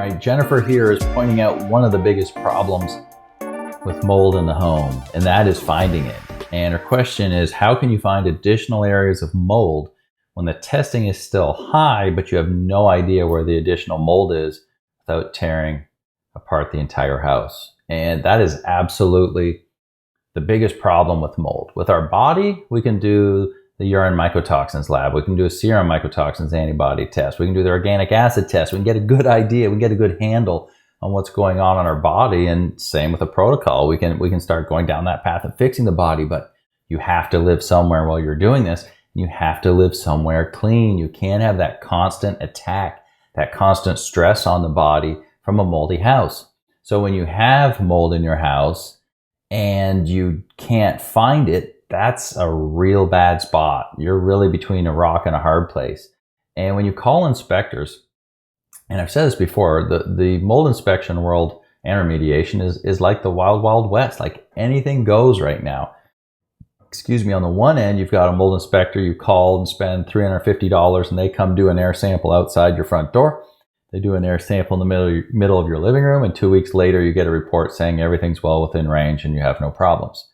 right, Jennifer here is pointing out one of the biggest problems with mold in the home, and that is finding it. And her question is, how can you find additional areas of mold when the testing is still high, but you have no idea where the additional mold is without tearing apart the entire house? And that is absolutely the biggest problem with mold. With our body, we can do the urine mycotoxins lab. We can do a serum mycotoxins antibody test. We can do the organic acid test. We can get a good idea. We can get a good handle on what's going on in our body. And same with a protocol. We can start going down that path of fixing the body, but you have to live somewhere while you're doing this. You have to live somewhere clean. You can't have that constant attack, that constant stress on the body from a moldy house. So when you have mold in your house and you can't find it, that's a real bad spot. You're really between a rock and a hard place. And when you call inspectors, and I've said this before, the mold inspection world and remediation is like the wild, wild west. Like anything goes right now. Excuse me, on the one end, you've got a mold inspector, you call and spend $350 and they come do an air sample outside your front door. They do an air sample in the middle of your living room, and 2 weeks later you get a report saying everything's well within range and you have no problems.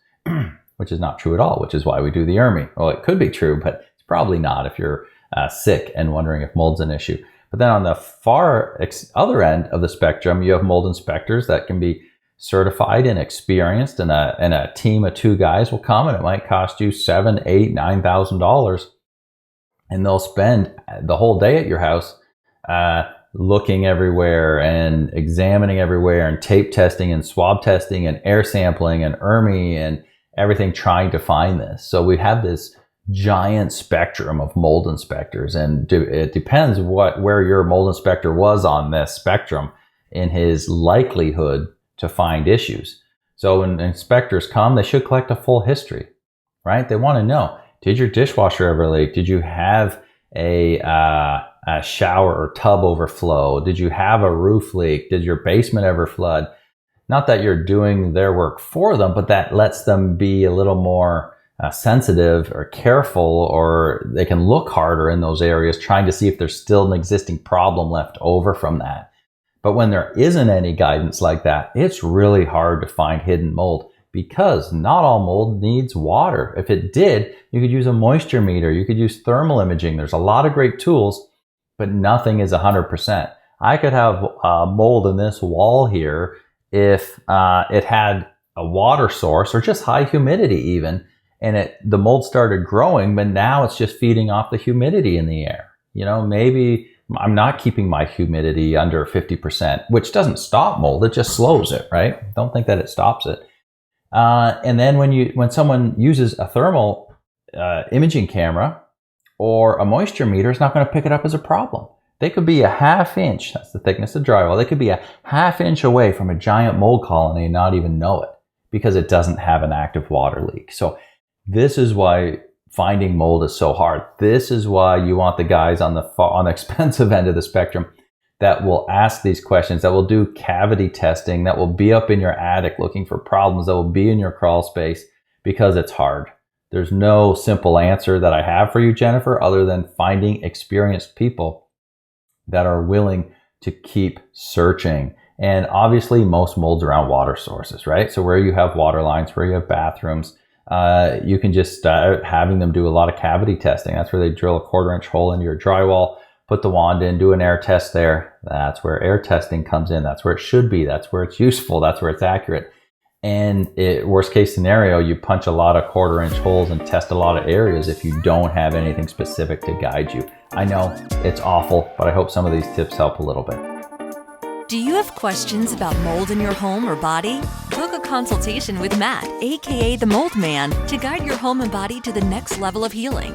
Which is not true at all, which is why we do the ERMI. Well, it could be true, but it's probably not if you're sick and wondering if mold's an issue. But then on the far other end of the spectrum, you have mold inspectors that can be certified and experienced, and a team of 2 guys will come, and it might cost you $7,000, $8,000, $9,000, and they'll spend the whole day at your house looking everywhere and examining everywhere and tape testing and swab testing and air sampling and ERMI and everything, trying to find this. So we have this giant spectrum of mold inspectors, and it depends where your mold inspector was on this spectrum in his likelihood to find issues. So when inspectors come, they should collect a full history, right? They want to know, did your dishwasher ever leak? Did you have a shower or tub overflow? Did you have a roof leak? Did your basement ever flood? Not that you're doing their work for them, but that lets them be a little more sensitive or careful, or they can look harder in those areas, trying to see if there's still an existing problem left over from that. But when there isn't any guidance like that, it's really hard to find hidden mold, because not all mold needs water. If it did, you could use a moisture meter. You could use thermal imaging. There's a lot of great tools, but nothing is 100%. I could have mold in this wall here if it had a water source or just high humidity even, and the mold started growing, but now it's just feeding off the humidity in the air. You know, maybe I'm not keeping my humidity under 50%, which doesn't stop mold, it just slows it, right? Don't think that it stops it. And then when someone uses a thermal imaging camera or a moisture meter, it's not going to pick it up as a problem. They could be a ½ inch, that's the thickness of drywall, they could be a ½ inch away from a giant mold colony and not even know it, because it doesn't have an active water leak. So this is why finding mold is so hard. This is why you want the guys on the expensive end of the spectrum that will ask these questions, that will do cavity testing, that will be up in your attic looking for problems, that will be in your crawl space, because it's hard. There's no simple answer that I have for you, Jennifer, other than finding experienced people that are willing to keep searching. And obviously most mold's around water sources, right? So where you have water lines, where you have bathrooms, you can just start having them do a lot of cavity testing. That's where they drill a 1/4 inch hole into your drywall, put the wand in, do an air test there. That's where air testing comes in. That's where it should be. That's where it's useful. That's where it's accurate. And worst case scenario, you punch a lot of 1/4 inch holes and test a lot of areas if you don't have anything specific to guide you. I know it's awful, but I hope some of these tips help a little bit. Do you have questions about mold in your home or body? Book a consultation with Matt, aka the Mold Man, to guide your home and body to the next level of healing.